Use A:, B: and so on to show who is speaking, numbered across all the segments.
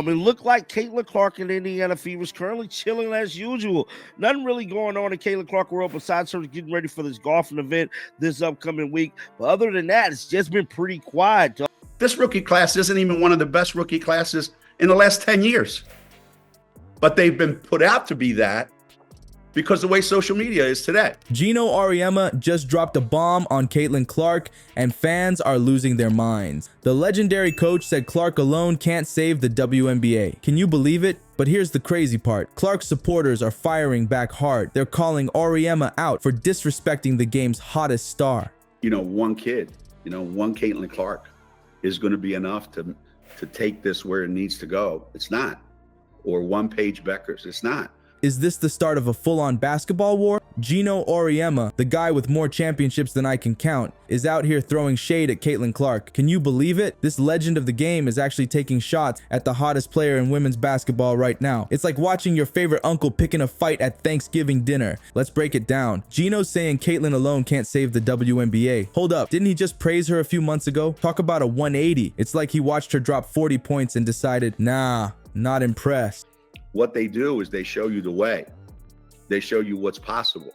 A: It looked like Caitlin Clark in Indiana Fever is currently chilling as usual. Nothing really going on in Caitlin Clark world besides her getting ready for this golfing event this upcoming week. But other than that, it's just been pretty quiet, dog.
B: This rookie class isn't even one of the best rookie classes in the last 10 years. But they've been put out to be that because the way social media is today.
C: Geno Auriemma just dropped a bomb on Caitlin Clark, and fans are losing their minds. The legendary coach said Clark alone can't save the WNBA. Can you believe it? But here's the crazy part. Clark's supporters are firing back hard. They're calling Auriemma out for disrespecting the game's hottest star.
B: One kid, one Caitlin Clark is going to be enough to take this where it needs to go. It's not. Or one Paige Beckers. It's not.
C: Is this the start of a full-on basketball war? Geno Auriemma, the guy with more championships than I can count, is out here throwing shade at Caitlin Clark. Can you believe it? This legend of the game is actually taking shots at the hottest player in women's basketball right now. It's like watching your favorite uncle picking a fight at Thanksgiving dinner. Let's break it down. Geno's saying Caitlin alone can't save the WNBA. Hold up, didn't he just praise her a few months ago? Talk about a 180. It's like he watched her drop 40 points and decided, nah, not impressed.
B: What they do is they show you the way. They show you what's possible.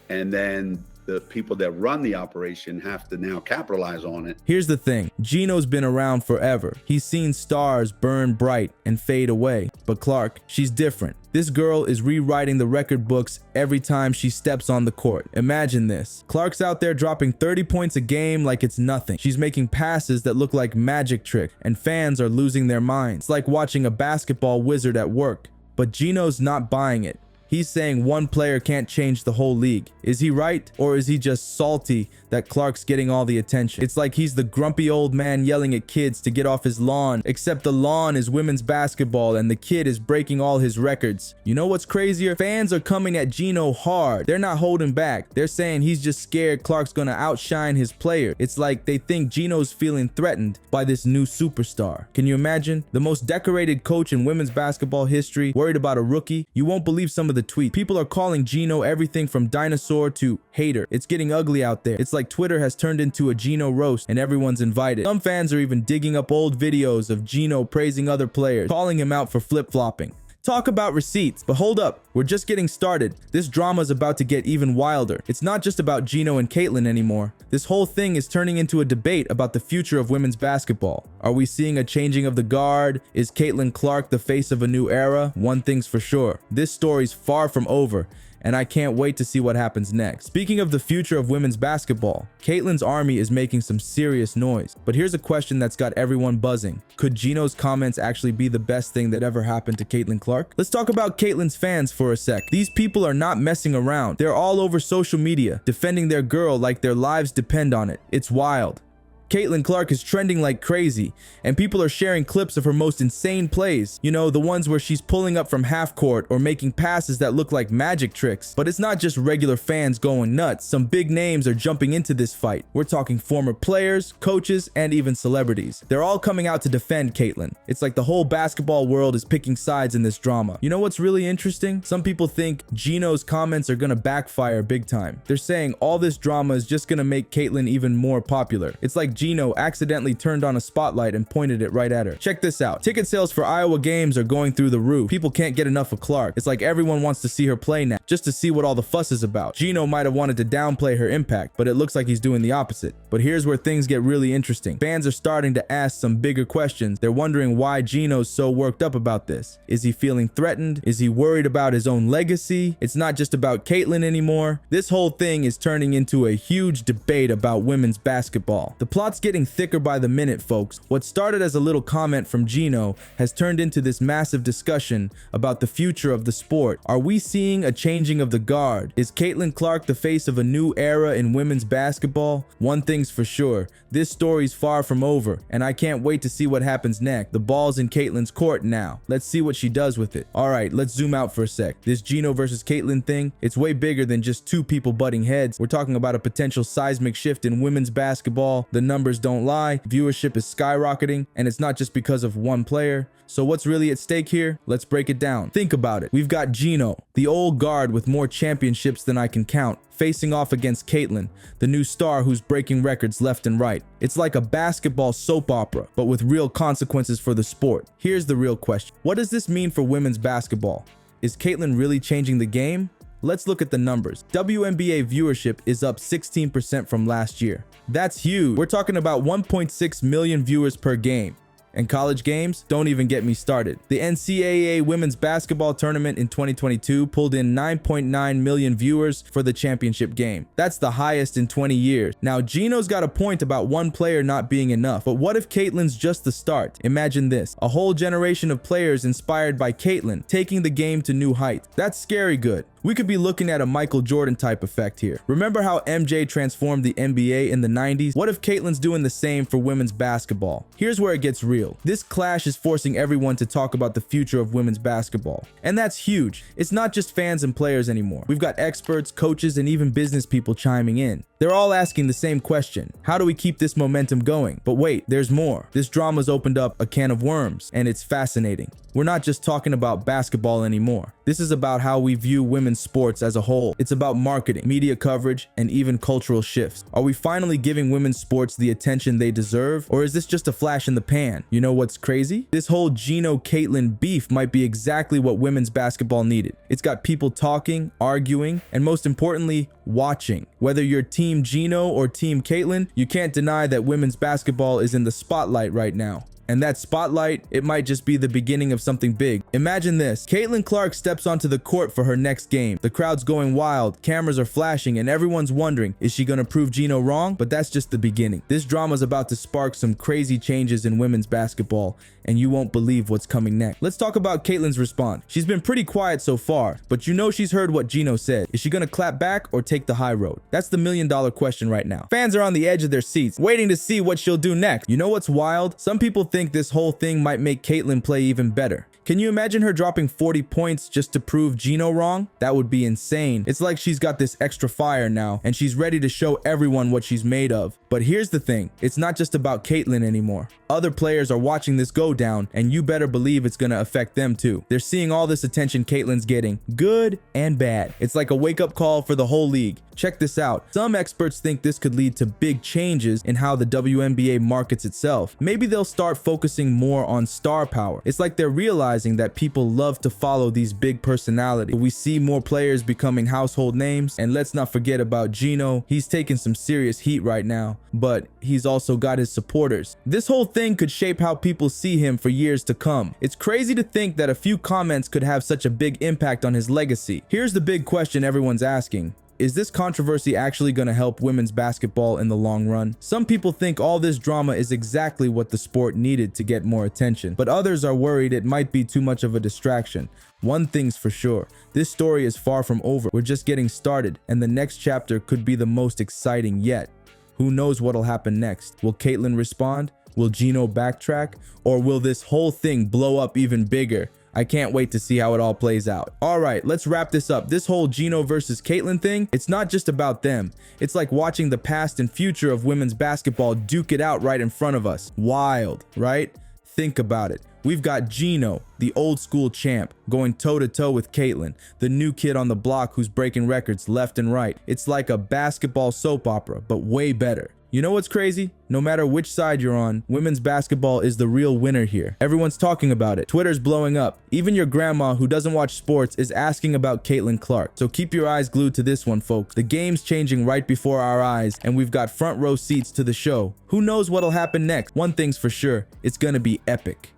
B: And then the people that run the operation have to now capitalize on it.
C: Here's the thing. Geno's been around forever. He's seen stars burn bright and fade away. But Clark, she's different. This girl is rewriting the record books every time she steps on the court. Imagine this. Clark's out there dropping 30 points a game like it's nothing. She's making passes that look like magic tricks, and fans are losing their minds. It's like watching a basketball wizard at work. But Geno's not buying it. He's saying one player can't change the whole league. Is he right? Or is he just salty that Clark's getting all the attention? It's like he's the grumpy old man yelling at kids to get off his lawn, except the lawn is women's basketball and the kid is breaking all his records. You know what's crazier? Fans are coming at Geno hard. They're not holding back. They're saying he's just scared Clark's gonna outshine his player. It's like they think Geno's feeling threatened by this new superstar. Can you imagine? The most decorated coach in women's basketball history worried about a rookie? You won't believe some of the tweets. People are calling Geno everything from dinosaur to hater. It's getting ugly out there. It's like Twitter has turned into a Geno roast and everyone's invited. Some fans are even digging up old videos of Geno praising other players, calling him out for flip-flopping. Talk about receipts, but hold up, we're just getting started. This drama is about to get even wilder. It's not just about Geno and Caitlin anymore. This whole thing is turning into a debate about the future of women's basketball. Are we seeing a changing of the guard? Is Caitlin Clark the face of a new era? One thing's for sure, this story's far from over, and I can't wait to see what happens next. Speaking of the future of women's basketball, Caitlin's army is making some serious noise. But here's a question that's got everyone buzzing. Could Geno's comments actually be the best thing that ever happened to Caitlin Clark? Let's talk about Caitlin's fans for a sec. These people are not messing around. They're all over social media, defending their girl like their lives depend on it. It's wild. Caitlin Clark is trending like crazy, and people are sharing clips of her most insane plays. You know, the ones where she's pulling up from half court or making passes that look like magic tricks. But it's not just regular fans going nuts. Some big names are jumping into this fight. We're talking former players, coaches, and even celebrities. They're all coming out to defend Caitlin. It's like the whole basketball world is picking sides in this drama. You know what's really interesting? Some people think Geno's comments are gonna backfire big time. They're saying all this drama is just gonna make Caitlin even more popular. It's like Geno accidentally turned on a spotlight and pointed it right at her. Check this out. Ticket sales for Iowa games are going through the roof. People can't get enough of Clark. It's like everyone wants to see her play now, just to see what all the fuss is about. Geno might have wanted to downplay her impact, but it looks like he's doing the opposite. But here's where things get really interesting. Fans are starting to ask some bigger questions. They're wondering why Geno's so worked up about this. Is he feeling threatened? Is he worried about his own legacy? It's not just about Caitlin anymore. This whole thing is turning into a huge debate about women's basketball. The plot's getting thicker by the minute, folks. What started as a little comment from Geno has turned into this massive discussion about the future of the sport. Are we seeing a changing of the guard? Is Caitlin Clark the face of a new era in women's basketball? One thing's for sure, this story's far from over, and I can't wait to see what happens next. The ball's in Caitlin's court now. Let's see what she does with it. Alright, let's zoom out for a sec. This Geno versus Caitlin thing, it's way bigger than just two people butting heads. We're talking about a potential seismic shift in women's basketball, the numbers don't lie, viewership is skyrocketing, and it's not just because of one player. So what's really at stake here? Let's break it down. Think about it. We've got Geno, the old guard with more championships than I can count, facing off against Caitlyn, the new star who's breaking records left and right. It's like a basketball soap opera, but with real consequences for the sport. Here's the real question. What does this mean for women's basketball? Is Caitlyn really changing the game? Let's look at the numbers. WNBA viewership is up 16% from last year. That's huge. We're talking about 1.6 million viewers per game. And college games, don't even get me started. The NCAA women's basketball tournament in 2022 pulled in 9.9 million viewers for the championship game. That's the highest in 20 years. Now, Geno's got a point about one player not being enough, but what if Caitlyn's just the start? Imagine this, a whole generation of players inspired by Caitlyn, taking the game to new heights. That's scary good. We could be looking at a Michael Jordan type effect here. Remember how MJ transformed the NBA in the 90s? What if Caitlyn's doing the same for women's basketball? Here's where it gets real. This clash is forcing everyone to talk about the future of women's basketball. And that's huge. It's not just fans and players anymore. We've got experts, coaches, and even business people chiming in. They're all asking the same question. How do we keep this momentum going? But wait, there's more. This drama's opened up a can of worms, and it's fascinating. We're not just talking about basketball anymore. This is about how we view women's sports as a whole. It's about marketing, media coverage, and even cultural shifts. Are we finally giving women's sports the attention they deserve? Or is this just a flash in the pan? You know what's crazy? This whole Geno-Caitlyn beef might be exactly what women's basketball needed. It's got people talking, arguing, and most importantly, watching. Whether you're Team Geno or Team Caitlyn, you can't deny that women's basketball is in the spotlight right now. And that spotlight, it might just be the beginning of something big. Imagine this. Caitlyn Clark steps onto the court for her next game. The crowd's going wild, cameras are flashing, and everyone's wondering, is she gonna prove Geno wrong? But that's just the beginning. This drama's about to spark some crazy changes in women's basketball, and you won't believe what's coming next. Let's talk about Caitlyn's response. She's been pretty quiet so far, but you know she's heard what Geno said. Is she gonna clap back or take the high road? That's the million-dollar question right now. Fans are on the edge of their seats, waiting to see what she'll do next. You know what's wild? Some people think this whole thing might make Caitlyn play even better. Can you imagine her dropping 40 points just to prove Geno wrong? That would be insane. It's like she's got this extra fire now, and she's ready to show everyone what she's made of. But here's the thing, it's not just about Caitlyn anymore. Other players are watching this go down, and you better believe it's gonna affect them too. They're seeing all this attention Caitlyn's getting, good and bad. It's like a wake-up call for the whole league. Check this out. Some experts think this could lead to big changes in how the WNBA markets itself. Maybe they'll start focusing more on star power. It's like they're realizing that people love to follow these big personalities. We see more players becoming household names, and let's not forget about Geno. He's taking some serious heat right now, but he's also got his supporters. This whole thing could shape how people see him for years to come. It's crazy to think that a few comments could have such a big impact on his legacy. Here's the big question everyone's asking. Is this controversy actually going to help women's basketball in the long run? Some people think all this drama is exactly what the sport needed to get more attention, but others are worried it might be too much of a distraction. One thing's for sure, this story is far from over. We're just getting started, and the next chapter could be the most exciting yet. Who knows what'll happen next? Will Caitlyn respond? Will Geno backtrack? Or will this whole thing blow up even bigger? I can't wait to see how it all plays out. All right, let's wrap this up. This whole Geno versus Caitlyn thing, it's not just about them. It's like watching the past and future of women's basketball duke it out right in front of us. Wild, right? Think about it. We've got Geno, the old school champ, going toe-to-toe with Caitlyn, the new kid on the block who's breaking records left and right. It's like a basketball soap opera, but way better. You know what's crazy? No matter which side you're on, women's basketball is the real winner here. Everyone's talking about it. Twitter's blowing up. Even your grandma who doesn't watch sports is asking about Caitlyn Clark. So keep your eyes glued to this one, folks. The game's changing right before our eyes, and we've got front row seats to the show. Who knows what'll happen next? One thing's for sure, it's gonna be epic.